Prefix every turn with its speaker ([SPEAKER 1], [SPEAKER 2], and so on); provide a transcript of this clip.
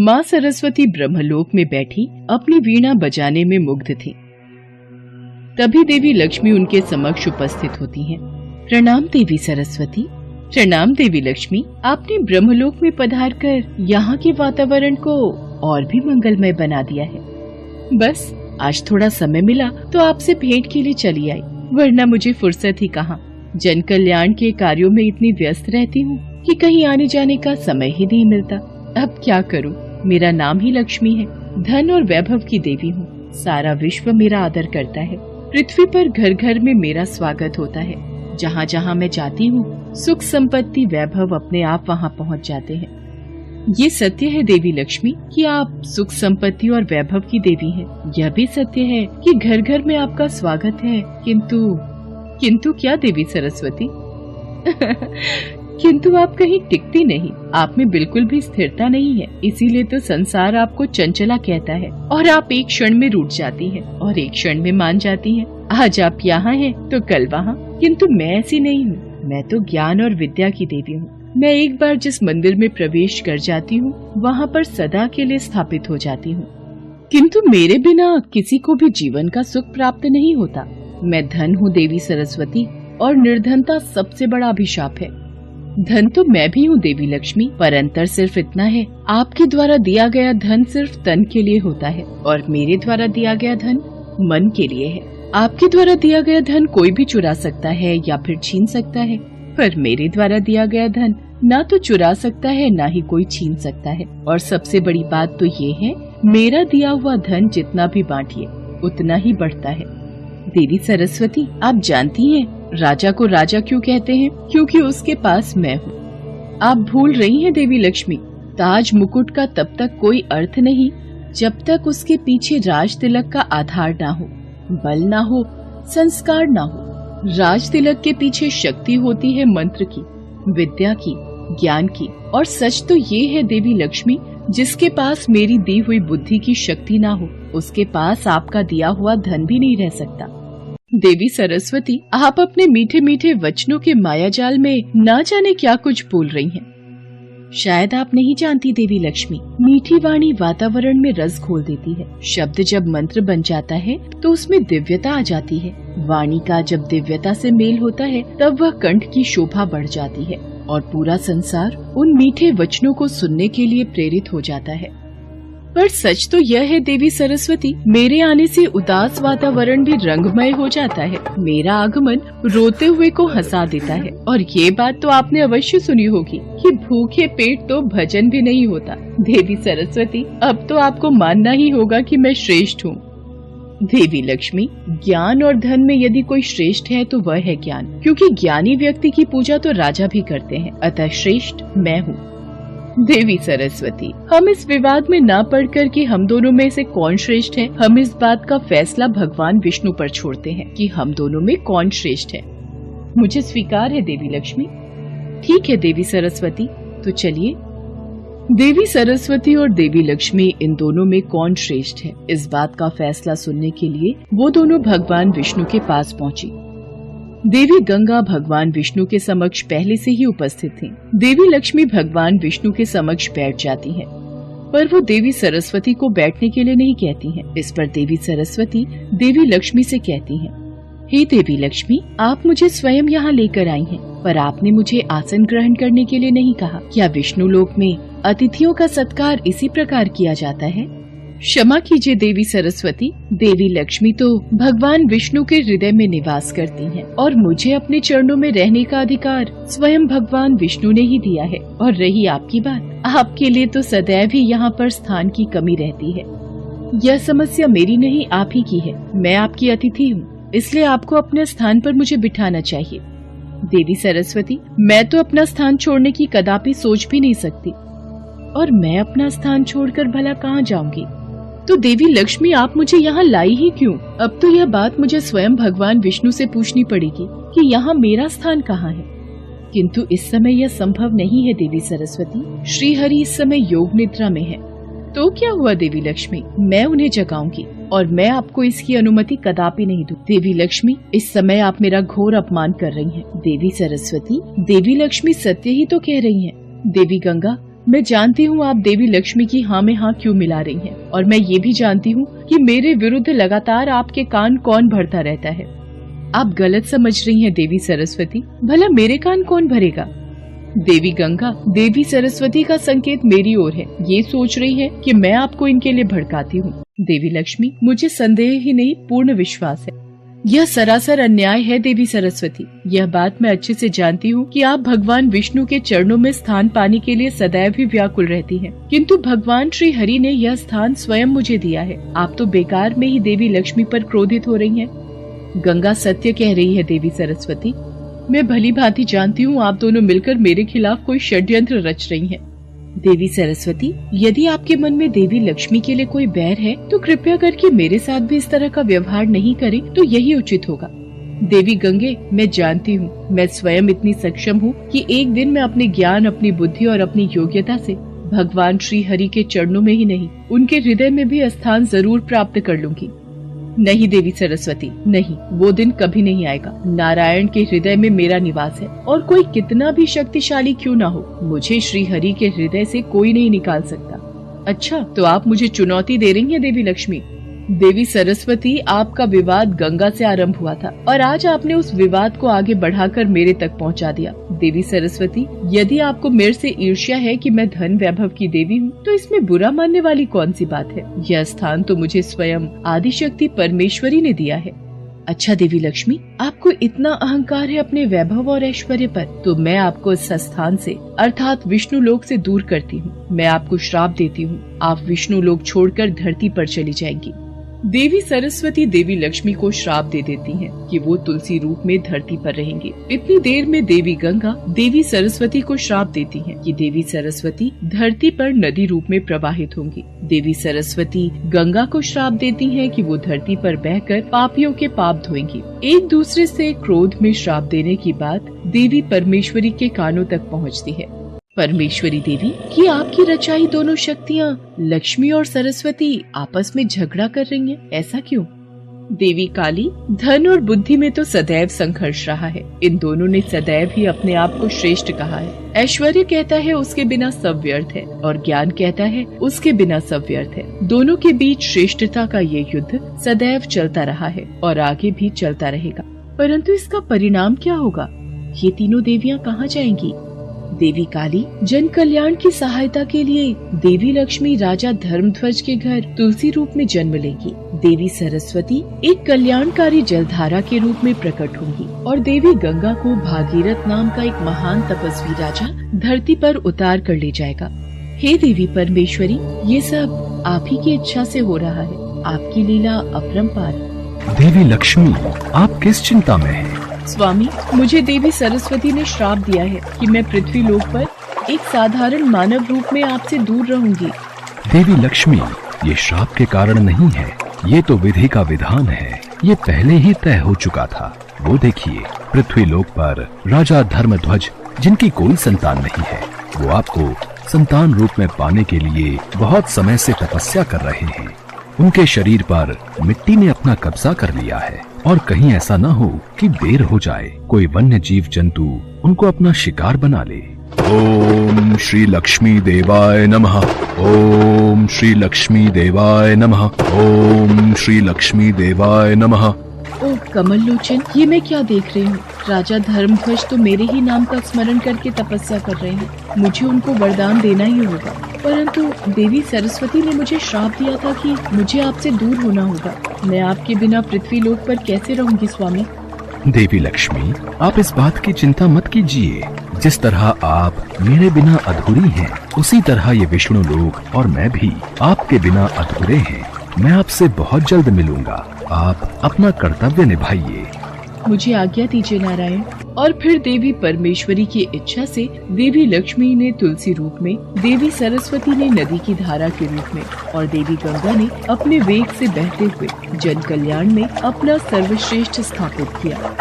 [SPEAKER 1] माँ सरस्वती ब्रह्मलोक में बैठी अपनी वीणा बजाने में मुग्ध थी। तभी देवी लक्ष्मी उनके समक्ष उपस्थित होती हैं। प्रणाम देवी सरस्वती। प्रणाम देवी लक्ष्मी। आपने ब्रह्मलोक में पधार कर यहाँ के वातावरण को और भी मंगलमय बना दिया है। बस आज थोड़ा समय मिला तो आपसे भेंट के लिए चली आई, वरना मुझे फुर्सत ही कहाँ। जन कल्याण के कार्यों में इतनी व्यस्त रहती हूँ कि कहीं आने जाने का समय ही नहीं मिलता। अब क्या करूँ, मेरा नाम ही लक्ष्मी है, धन और वैभव की देवी हूँ। सारा विश्व मेरा आदर करता है। पृथ्वी पर घर घर में मेरा स्वागत होता है। जहाँ जहाँ मैं जाती हूँ सुख संपत्ति वैभव अपने आप वहाँ पहुँच जाते हैं। ये सत्य है देवी लक्ष्मी कि आप सुख संपत्ति और वैभव की देवी हैं। यह भी सत्य है कि घर घर में आपका स्वागत है। किंतु क्या देवी सरस्वती? किंतु आप कहीं टिकती नहीं, आप में बिल्कुल भी स्थिरता नहीं है। इसीलिए तो संसार आपको चंचला कहता है और आप एक क्षण में रूठ जाती हैं और एक क्षण में मान जाती हैं। आज आप यहाँ हैं तो कल वहाँ। किंतु मैं ऐसी नहीं हूँ। मैं तो ज्ञान और विद्या की देवी हूँ। मैं एक बार जिस मंदिर में प्रवेश कर जाती हूँ वहाँ पर सदा के लिए स्थापित हो जाती हूँ। किंतु मेरे बिना किसी को भी जीवन का सुख प्राप्त नहीं होता। मैं धन हूँ देवी सरस्वती, और निर्धनता सबसे बड़ा अभिशाप है। धन तो मैं भी हूँ देवी लक्ष्मी, पर अंतर सिर्फ इतना है, आपके द्वारा दिया गया धन सिर्फ तन के लिए होता है और मेरे द्वारा दिया गया धन मन के लिए है। आपके द्वारा दिया गया धन कोई भी चुरा सकता है या फिर छीन सकता है, पर मेरे द्वारा दिया गया धन ना तो चुरा सकता है ना ही कोई छीन सकता है। और सबसे बड़ी बात तो ये है, मेरा दिया हुआ धन जितना भी बांटिए उतना ही बढ़ता है। देवी सरस्वती, आप जानती हैं राजा को राजा क्यों कहते हैं? क्योंकि उसके पास मैं हूँ। आप भूल रही हैं देवी लक्ष्मी, ताज मुकुट का तब तक कोई अर्थ नहीं जब तक उसके पीछे राज तिलक का आधार ना हो, बल ना हो, संस्कार ना हो। राज तिलक के पीछे शक्ति होती है मंत्र की, विद्या की, ज्ञान की। और सच तो ये है देवी लक्ष्मी, जिसके पास मेरी दी हुई बुद्धि की शक्ति ना हो उसके पास आपका दिया हुआ धन भी नहीं रह सकता। देवी सरस्वती, आप अपने मीठे मीठे वचनों के मायाजाल में ना जाने क्या कुछ बोल रही हैं। शायद आप नहीं जानती देवी लक्ष्मी, मीठी वाणी वातावरण में रस घोल देती है। शब्द जब मंत्र बन जाता है तो उसमें दिव्यता आ जाती है। वाणी का जब दिव्यता से मेल होता है तब वह कंठ की शोभा बढ़ जाती है और पूरा संसार उन मीठे वचनों को सुनने के लिए प्रेरित हो जाता है। पर सच तो यह है देवी सरस्वती, मेरे आने से उदास वातावरण भी रंगमय हो जाता है। मेरा आगमन रोते हुए को हंसा देता है। और ये बात तो आपने अवश्य सुनी होगी कि भूखे पेट तो भजन भी नहीं होता। देवी सरस्वती, अब तो आपको मानना ही होगा कि मैं श्रेष्ठ हूँ। देवी लक्ष्मी, ज्ञान और धन में यदि कोई श्रेष्ठ है तो वह है ज्ञान, क्योंकि ज्ञानी व्यक्ति की पूजा तो राजा भी करते हैं। अतः श्रेष्ठ मैं हूँ। देवी सरस्वती, हम इस विवाद में ना पड़कर कि हम दोनों में से कौन श्रेष्ठ है, हम इस बात का फैसला भगवान विष्णु पर छोड़ते हैं कि हम दोनों में कौन श्रेष्ठ है। मुझे स्वीकार है देवी लक्ष्मी। ठीक है देवी सरस्वती, तो चलिए। देवी सरस्वती और देवी लक्ष्मी, इन दोनों में कौन श्रेष्ठ है, इस बात का फैसला सुनने के लिए वो दोनों भगवान विष्णु के पास पहुँची। देवी गंगा भगवान विष्णु के समक्ष पहले से ही उपस्थित थीं। देवी लक्ष्मी भगवान विष्णु के समक्ष बैठ जाती हैं, पर वो देवी सरस्वती को बैठने के लिए नहीं कहती हैं। इस पर देवी सरस्वती देवी लक्ष्मी से कहती हैं, हे देवी लक्ष्मी, आप मुझे स्वयं यहाँ लेकर आई हैं, पर आपने मुझे आसन ग्रहण करने के लिए नहीं कहा। क्या विष्णु लोक में अतिथियों का सत्कार इसी प्रकार किया जाता है? क्षमा कीजिए देवी सरस्वती, देवी लक्ष्मी तो भगवान विष्णु के हृदय में निवास करती हैं और मुझे अपने चरणों में रहने का अधिकार स्वयं भगवान विष्णु ने ही दिया है। और रही आपकी बात, आपके लिए तो सदैव ही यहाँ पर स्थान की कमी रहती है। यह समस्या मेरी नहीं, आप ही की है। मैं आपकी अतिथि हूँ, इसलिए आपको अपने स्थान पर मुझे बिठाना चाहिए। देवी सरस्वती, मैं तो अपना स्थान छोड़ने की कदापि सोच भी नहीं सकती, और मैं अपना स्थान छोड़कर भला कहाँ जाऊंगी? तो देवी लक्ष्मी, आप मुझे यहाँ लाई ही क्यों? अब तो यह बात मुझे स्वयं भगवान विष्णु से पूछनी पड़ेगी कि यहाँ मेरा स्थान कहाँ है। किंतु इस समय यह संभव नहीं है देवी सरस्वती। श्री हरि इस समय योग निद्रा में है। तो क्या हुआ देवी लक्ष्मी, मैं उन्हें जगाऊंगी और मैं आपको इसकी अनुमति कदापि नहीं दूं। देवी लक्ष्मी, इस समय आप मेरा घोर अपमान कर रही हैं। देवी सरस्वती, देवी लक्ष्मी सत्य ही तो कह रही हैं। देवी गंगा, मैं जानती हूँ आप देवी लक्ष्मी की हाँ में हाँ क्यों मिला रही हैं, और मैं ये भी जानती हूँ कि मेरे विरुद्ध लगातार आपके कान कौन भरता रहता है। आप गलत समझ रही हैं देवी सरस्वती, भला मेरे कान कौन भरेगा? देवी गंगा, देवी सरस्वती का संकेत मेरी ओर है, ये सोच रही है कि मैं आपको इनके लिए भड़काती हूँ। देवी लक्ष्मी, मुझे संदेह ही नहीं पूर्ण विश्वास है। यह सरासर अन्याय है देवी सरस्वती। यह बात मैं अच्छे से जानती हूँ कि आप भगवान विष्णु के चरणों में स्थान पाने के लिए सदैव ही व्याकुल रहती हैं, किंतु भगवान श्री हरि ने यह स्थान स्वयं मुझे दिया है। आप तो बेकार में ही देवी लक्ष्मी पर क्रोधित हो रही हैं। गंगा सत्य कह रही है देवी सरस्वती। मैं भली भांति जानती हूँ आप दोनों मिलकर मेरे खिलाफ कोई षड्यंत्र रच रही हैं। देवी सरस्वती, यदि आपके मन में देवी लक्ष्मी के लिए कोई बैर है तो कृपया करके मेरे साथ भी इस तरह का व्यवहार नहीं करें, तो यही उचित होगा। देवी गंगे, मैं जानती हूँ, मैं स्वयं इतनी सक्षम हूँ कि एक दिन मैं अपने ज्ञान, अपनी बुद्धि और अपनी योग्यता से भगवान श्री हरि के चरणों में ही नहीं, उनके हृदय में भी स्थान जरूर प्राप्त कर लूंगी। नहीं देवी सरस्वती, नहीं, वो दिन कभी नहीं आएगा। नारायण के हृदय में मेरा निवास है, और कोई कितना भी शक्तिशाली क्यों ना हो, मुझे श्री हरि के हृदय से कोई नहीं निकाल सकता। अच्छा, तो आप मुझे चुनौती दे रही हैं देवी लक्ष्मी। देवी सरस्वती, आपका विवाद गंगा से आरंभ हुआ था और आज आपने उस विवाद को आगे बढ़ाकर मेरे तक पहुंचा दिया। देवी सरस्वती, यदि आपको मेरे से ईर्ष्या है कि मैं धन वैभव की देवी हूँ, तो इसमें बुरा मानने वाली कौन सी बात है? यह स्थान तो मुझे स्वयं आदिशक्ति परमेश्वरी ने दिया है। अच्छा देवी लक्ष्मी, आपको इतना अहंकार है अपने वैभव और ऐश्वर्य पर, तो मैं आपको इस स्थान से अर्थात विष्णु लोक से दूर करती हूँ। मैं आपको श्राप देती हूँ, आप विष्णु लोक छोड़कर धरती पर चली जाएंगी। देवी सरस्वती देवी लक्ष्मी को श्राप दे देती हैं कि वो तुलसी रूप में धरती पर रहेंगी। इतनी देर में देवी गंगा देवी सरस्वती को श्राप देती हैं कि देवी सरस्वती धरती पर नदी रूप में प्रवाहित होंगी। देवी सरस्वती गंगा को श्राप देती हैं कि वो धरती पर बहकर पापियों के पाप धोएंगी। एक दूसरे से क्रोध में श्राप देने की बात देवी परमेश्वरी के कानों तक पहुँचती है। परमेश्वरी देवी कि आपकी रचाई दोनों शक्तियाँ लक्ष्मी और सरस्वती आपस में झगड़ा कर रही हैं, ऐसा क्यों? देवी काली, धन और बुद्धि में तो सदैव संघर्ष रहा है। इन दोनों ने सदैव ही अपने आप को श्रेष्ठ कहा है। ऐश्वर्य कहता है उसके बिना सब व्यर्थ है, और ज्ञान कहता है उसके बिना सब व्यर्थ है। दोनों के बीच श्रेष्ठता का ये युद्ध सदैव चलता रहा है और आगे भी चलता रहेगा। परंतु इसका परिणाम क्या होगा? ये तीनों देवियाँ कहाँ जाएंगी? देवी काली, जन कल्याण की सहायता के लिए देवी लक्ष्मी राजा धर्मध्वज के घर तुलसी रूप में जन्म लेगी। देवी सरस्वती एक कल्याणकारी जलधारा के रूप में प्रकट होंगी और देवी गंगा को भागीरथ नाम का एक महान तपस्वी राजा धरती पर उतार कर ले जाएगा। हे देवी परमेश्वरी, ये सब आप ही की इच्छा से हो रहा है। आपकी लीला अपरंपार।
[SPEAKER 2] देवी लक्ष्मी, आप किस चिंता में हैं?
[SPEAKER 1] स्वामी, मुझे देवी सरस्वती ने श्राप दिया है कि मैं पृथ्वी लोक पर एक साधारण मानव रूप में आपसे दूर रहूंगी।
[SPEAKER 2] देवी लक्ष्मी, ये श्राप के कारण नहीं है, ये तो विधि का विधान है। ये पहले ही तय हो चुका था। वो देखिए, पृथ्वी लोक पर राजा धर्मध्वज, जिनकी कोई संतान नहीं है, वो आपको संतान रूप में पाने के लिए बहुत समय से तपस्या कर रहे हैं। उनके शरीर पर मिट्टी ने अपना कब्जा कर लिया है, और कहीं ऐसा न हो कि देर हो जाए, कोई वन्य जीव जंतु उनको अपना शिकार बना ले। ओम श्री लक्ष्मी देवाय नमः। ओम श्री लक्ष्मी देवाय नमः। ओम श्री लक्ष्मी देवाय नमः।
[SPEAKER 1] ओह कमल लोचन, ये मैं क्या देख रही हूँ? राजा धर्मध्वज तो मेरे ही नाम का स्मरण करके तपस्या कर रहे हैं। मुझे उनको वरदान देना ही होगा। परंतु देवी सरस्वती ने मुझे श्राप दिया था कि मुझे आपसे दूर होना होगा। मैं आपके बिना पृथ्वी लोक पर कैसे रहूंगी स्वामी?
[SPEAKER 2] देवी लक्ष्मी, आप इस बात की चिंता मत कीजिए। जिस तरह आप मेरे बिना अधूरी हैं, उसी तरह ये विष्णु लोक और मैं भी आपके बिना अधूरे हैं। मैं आपसे बहुत जल्द मिलूंगा। आप अपना कर्तव्य निभाइए।
[SPEAKER 1] मुझे आज्ञा दीजिए नारायण। और फिर देवी परमेश्वरी की इच्छा से देवी लक्ष्मी ने तुलसी रूप में, देवी सरस्वती ने नदी की धारा के रूप में और देवी गंगा ने अपने वेग से बहते हुए जन कल्याण में अपना सर्वश्रेष्ठ स्थापित किया।